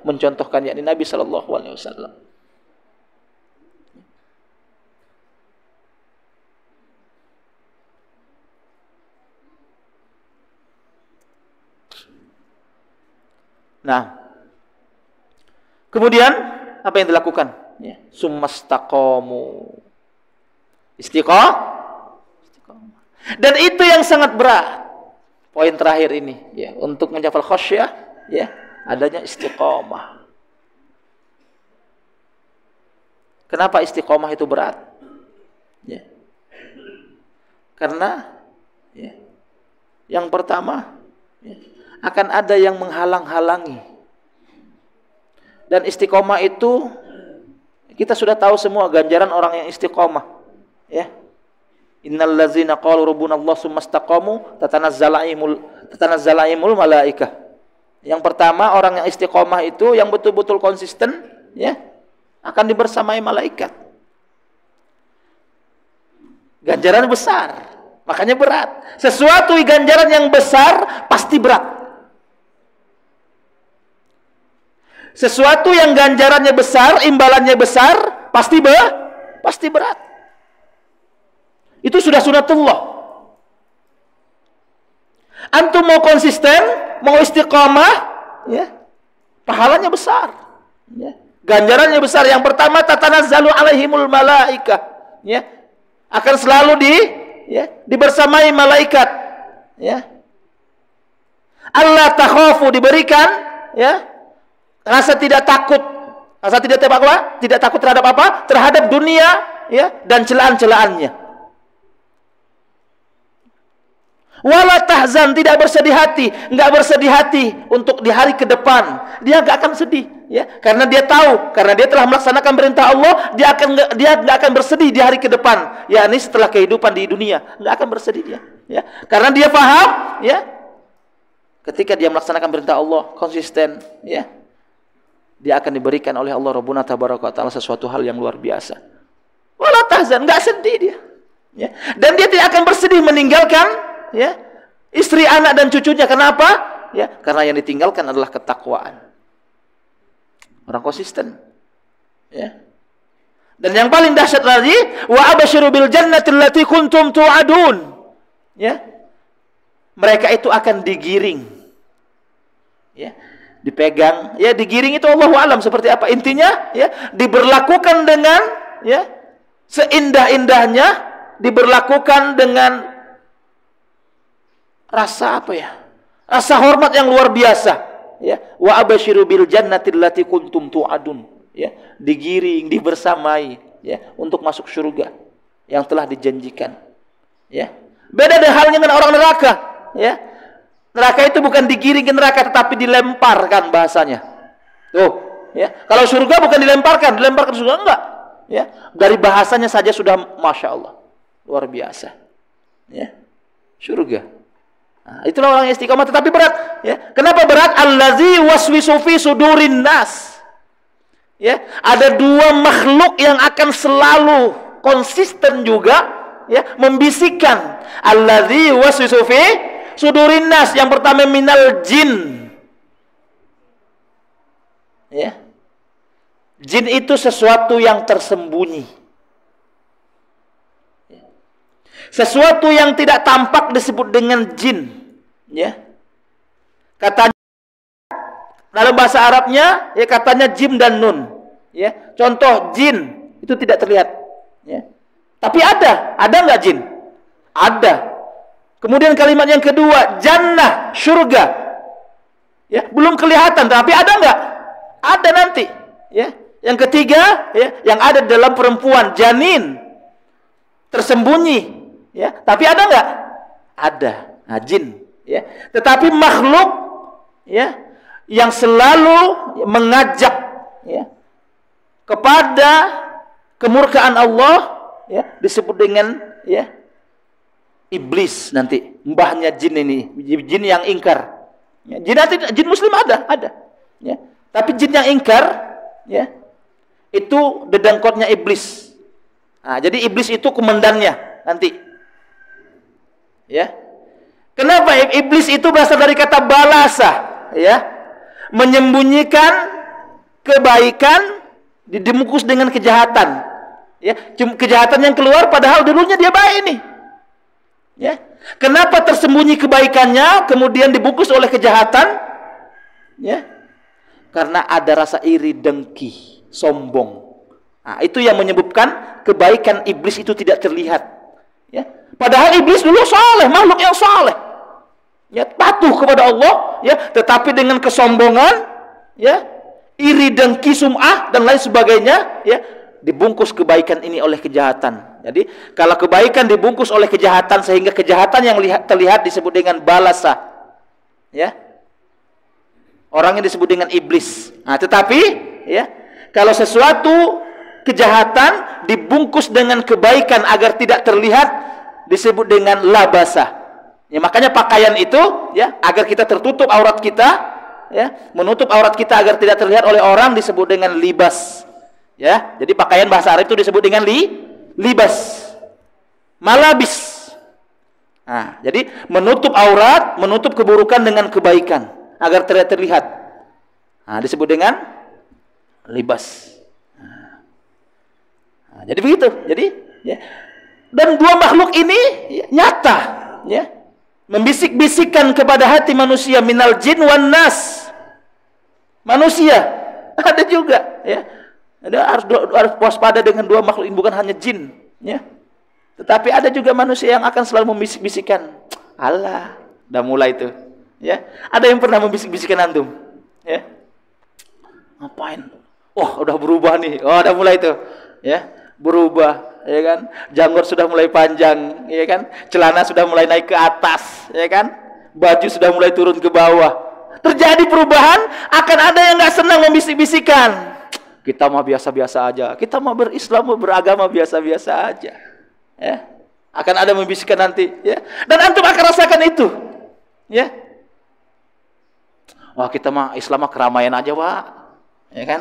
mencontohkan, yakni Nabi sallallahu alaihi wasallam. Nah, kemudian apa yang dilakukan? Ya, summastaqamu. Istiqamah. Dan itu yang sangat berat. Poin terakhir ini, ya, untuk mencapai khasyah, ya, adanya istiqamah. Kenapa istiqamah itu berat? Ya. Karena, ya, yang pertama, ya, akan ada yang menghalang-halangi. Dan istiqomah itu kita sudah tahu semua ganjaran orang yang istiqomah, ya. Innal ladzina qalu rabbunallahu tsumastaqamu tatanazzalaimul malaikah. Yang pertama, orang yang istiqomah itu yang betul-betul konsisten, ya, akan dibersamai malaikat. Ganjaran besar, makanya berat. Sesuatu ganjaran yang besar pasti berat. Sesuatu yang ganjarannya besar, imbalannya besar, pasti berat. Itu sudah sunatullah. Antum mau konsisten, mau istiqamah, ya, pahalanya besar, ya. Ganjarannya besar. Yang pertama, tatanazzalu alaihimul malaikah, ya, akan selalu dibersamai malaikat, ya. Allah takhafu, diberikan, ya, rasa tidak takut, tidak takut terhadap apa? Terhadap dunia, ya, dan celaan-celaannya. Wala tahzan, tidak bersedih hati, enggak bersedih hati untuk di hari ke depan. Dia enggak akan sedih, ya, karena dia tahu, karena dia telah melaksanakan perintah Allah, dia enggak akan bersedih di hari ke depan, yakni setelah kehidupan di dunia, enggak akan bersedih dia, ya. Karena dia paham, ya, ketika dia melaksanakan perintah Allah konsisten, ya, dia akan diberikan oleh Allah Rabbuna tabaraka wa taala sesuatu hal yang luar biasa. Wala tahzan, enggak sedih dia, ya. Dan dia tidak akan bersedih meninggalkan, ya, istri, anak dan cucunya. Kenapa? Ya, karena yang ditinggalkan adalah ketakwaan. Orang konsisten, ya. Dan yang paling dahsyat lagi, wa abasyiru bil jannati allati kuntum tu'adun, ya. Mereka itu akan digiring, ya, dipegang, ya, digiring itu Allahu alam seperti apa. Intinya, ya, diberlakukan dengan, ya, seindah-indahnya, diberlakukan dengan rasa apa, ya? Rasa hormat yang luar biasa, ya. Wa abasyiru bil jannati allati kuntum tu'adun, ya, digiring, dibersamai, ya, untuk masuk surga yang telah dijanjikan, ya. Beda halnya dengan orang neraka, ya. Neraka itu bukan digiring ke neraka tetapi dilemparkan bahasanya. Tuh, ya. Kalau surga bukan dilemparkan surga, enggak, ya. Dari bahasanya saja sudah masya Allah luar biasa, ya. Surga. Nah, itulah orang yang istiqamah, tetapi berat, ya. Kenapa berat? Allazi waswisu fi sudurin nas. Ya, ada dua makhluk yang akan selalu konsisten juga, ya, membisikkan. Allazi waswisu fi sudurin nas. Yang pertama minal jin. Ya. Jin itu sesuatu yang tersembunyi. Sesuatu yang tidak tampak disebut dengan jin. Ya. Katanya dalam bahasa Arabnya ya katanya jim dan nun. Ya. Contoh jin itu tidak terlihat. Ya. Tapi ada nggak jin? Ada. Kemudian kalimat yang kedua, jannah, surga. Ya, belum kelihatan, tapi ada nggak? Ada nanti. Ya. Yang ketiga, ya, yang ada dalam perempuan, janin, tersembunyi. Ya, tapi ada nggak? Ada. Nah, jin. Ya. Tetapi makhluk, ya, yang selalu mengajak, ya, kepada kemurkaan Allah, ya, disebut dengan, ya, iblis nanti. Mbahnya jin ini, jin yang ingkar. Ya, jin muslim ada. Ya. Tapi jin yang ingkar, ya, itu dedengkotnya iblis. Nah, jadi iblis itu komandannya nanti. Ya. Kenapa iblis itu berasal dari kata balasa, ya? Menyembunyikan kebaikan dibungkus dengan kejahatan. Ya, kejahatan yang keluar padahal dulunya dia baik nih. Ya. Kenapa tersembunyi kebaikannya kemudian dibungkus oleh kejahatan? Ya. Karena ada rasa iri, dengki, sombong. Nah, itu yang menyebabkan kebaikan iblis itu tidak terlihat. Ya. Padahal iblis dulu saleh, makhluk yang saleh. Ya, patuh kepada Allah, ya, tetapi dengan kesombongan, ya, iri, dengki, sum'ah dan lain sebagainya, ya, dibungkus kebaikan ini oleh kejahatan. Jadi, kalau kebaikan dibungkus oleh kejahatan sehingga kejahatan yang terlihat disebut dengan balasa. Ya. Orangnya disebut dengan iblis. Nah, tetapi ya, kalau sesuatu kejahatan dibungkus dengan kebaikan agar tidak terlihat disebut dengan labasa. Ya, makanya pakaian itu ya agar kita tertutup aurat kita, ya, menutup aurat kita agar tidak terlihat oleh orang disebut dengan libas. Ya, jadi pakaian bahasa Arab itu disebut dengan libas. Malabis. Nah, jadi menutup aurat, menutup keburukan dengan kebaikan agar tidak terlihat. Nah, disebut dengan libas. Nah, jadi begitu. Jadi, ya. Dan dua makhluk ini ya, nyata, ya, membisik-bisikkan kepada hati manusia, minal jin wan nas. Manusia ada juga, ya. Ada harus waspada dengan dua makhluk ini, bukan hanya jin, ya. Tetapi ada juga manusia yang akan selalu membisik-bisikkan. Allah, udah mulai itu. Ya, ada yang pernah membisik-bisikkan antum? Ya, ngapain? Oh, udah berubah nih. Oh, udah mulai itu. Ya, berubah, ya kan? Janggut sudah mulai panjang, ya kan? Celana sudah mulai naik ke atas, ya kan? Baju sudah mulai turun ke bawah. Terjadi perubahan, akan ada yang nggak senang membisik-bisikkan. Kita mah biasa-biasa aja. Kita mah berislam, beragama biasa-biasa aja. Ya, akan ada membisikkan nanti. Ya, dan antum akan rasakan itu. Ya. Wah, kita mah Islam mah keramaian aja, Pak. Ya kan?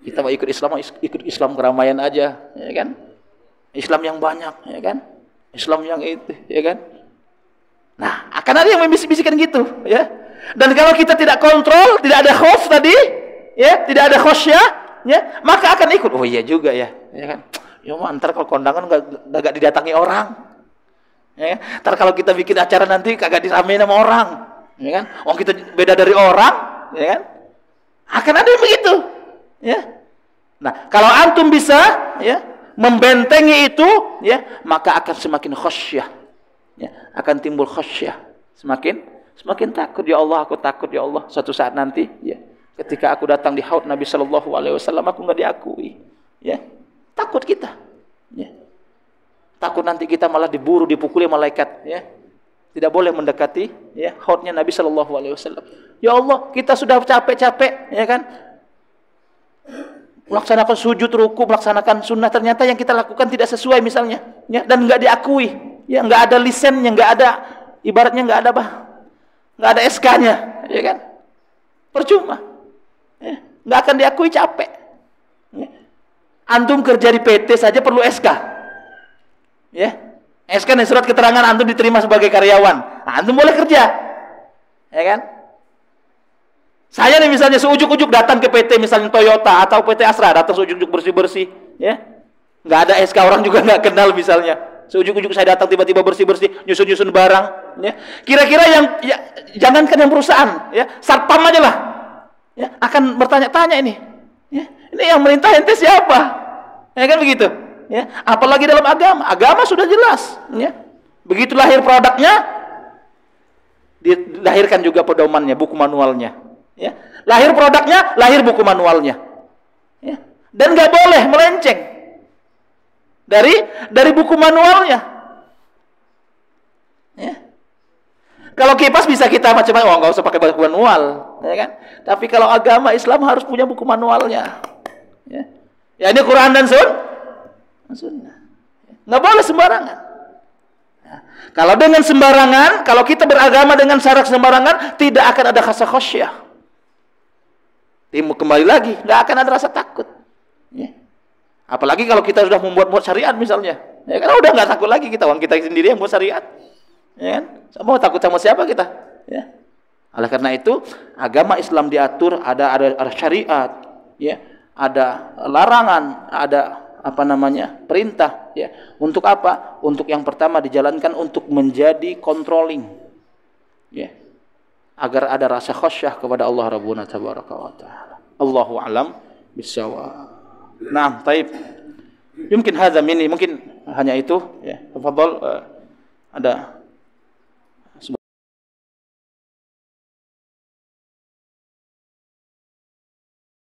Kita mah ikut Islam keramaian aja, ya kan? Islam yang banyak, ya kan? Islam yang itu, ya kan? Nah, akan ada yang membisik-bisikkan gitu, ya. Dan kalau kita tidak kontrol, tidak ada khauf tadi, ya, tidak ada khasyah, ya, maka akan ikut. Oh iya juga ya, ya kan? Ya mah ntar kalau kondangan gak didatangi orang. Ya, ntar kalau kita bikin acara nanti kagak diramein sama orang. Ya kan? Oh kita beda dari orang, ya kan? Akan ada yang begitu, ya. Nah, kalau antum bisa, ya, membentengi itu, ya, maka akan semakin khasyah, ya, akan timbul khasyah, semakin takut. Ya Allah, aku takut ya Allah. Suatu saat nanti, ya, ketika aku datang di haud Nabi Shallallahu Alaihi Wasallam, aku nggak diakui, ya, takut kita, ya, takut nanti kita malah diburu, dipukuli malaikat, ya. Tidak boleh mendekati, ya, haudnya Nabi Shallallahu Alaihi Wasallam. Ya Allah, kita sudah capek-capek, ya kan, melaksanakan sujud, ruku, melaksanakan sunnah, ternyata yang kita lakukan tidak sesuai misalnya, ya, dan nggak diakui, ya, nggak ada lisennya, nggak ada, ibaratnya nggak ada nggak ada SK-nya, ya kan, percuma, ya, nggak akan diakui, capek. Ya. Antum kerja di PT saja perlu SK, ya. SK nih, surat keterangan antum diterima sebagai karyawan. Nah, antum boleh kerja, ya kan? Saya nih misalnya seujuk-ujuk datang ke PT misalnya Toyota atau PT Astra, datang seujuk-ujuk bersih-bersih, ya. Nggak ada SK, orang juga nggak kenal misalnya. Seujuk-ujuk saya datang tiba-tiba bersih-bersih, nyusun-nyusun barang, ya. Kira-kira yang ya, jangankan yang perusahaan, ya, satpam aja lah, ya, akan bertanya-tanya ini, ya, ini yang merintah ente siapa, ya kan begitu, ya. Apalagi dalam agama sudah jelas, ya. Begitu lahir produknya, dilahirkan juga pedomannya, buku manualnya, ya. Lahir produknya, lahir buku manualnya, ya. Dan nggak boleh melenceng dari buku manualnya, ya. Kalau kipas bisa kita macam-macam, oh nggak usah pakai buku manual, ya kan? Tapi kalau agama Islam harus punya buku manualnya, ya. Ya ini Quran dan Sunnah, nggak boleh sembarangan. Nah, kalau dengan sembarangan, kalau kita beragama dengan cara sembarangan, tidak akan ada rasa khasyah. Kembali lagi, nggak akan ada rasa takut, ya. Apalagi kalau kita sudah membuat syariat misalnya, ya kan udah nggak takut lagi kita, orang kita sendiri yang buat syariat, ya kan? Mau takut sama siapa kita, ya? Oleh karena itu agama Islam diatur, ada syariat, ya, ada larangan, ada apa namanya perintah, ya. Untuk apa? Untuk yang pertama dijalankan untuk menjadi controlling, ya, agar ada rasa khasyah kepada Allah Rabbuna Tabaraka wa Ta'ala. Allahu a'lam bissawab. Nah, taib. Mungkin hadza minni, mungkin hanya itu, ya. Tafadhal, ada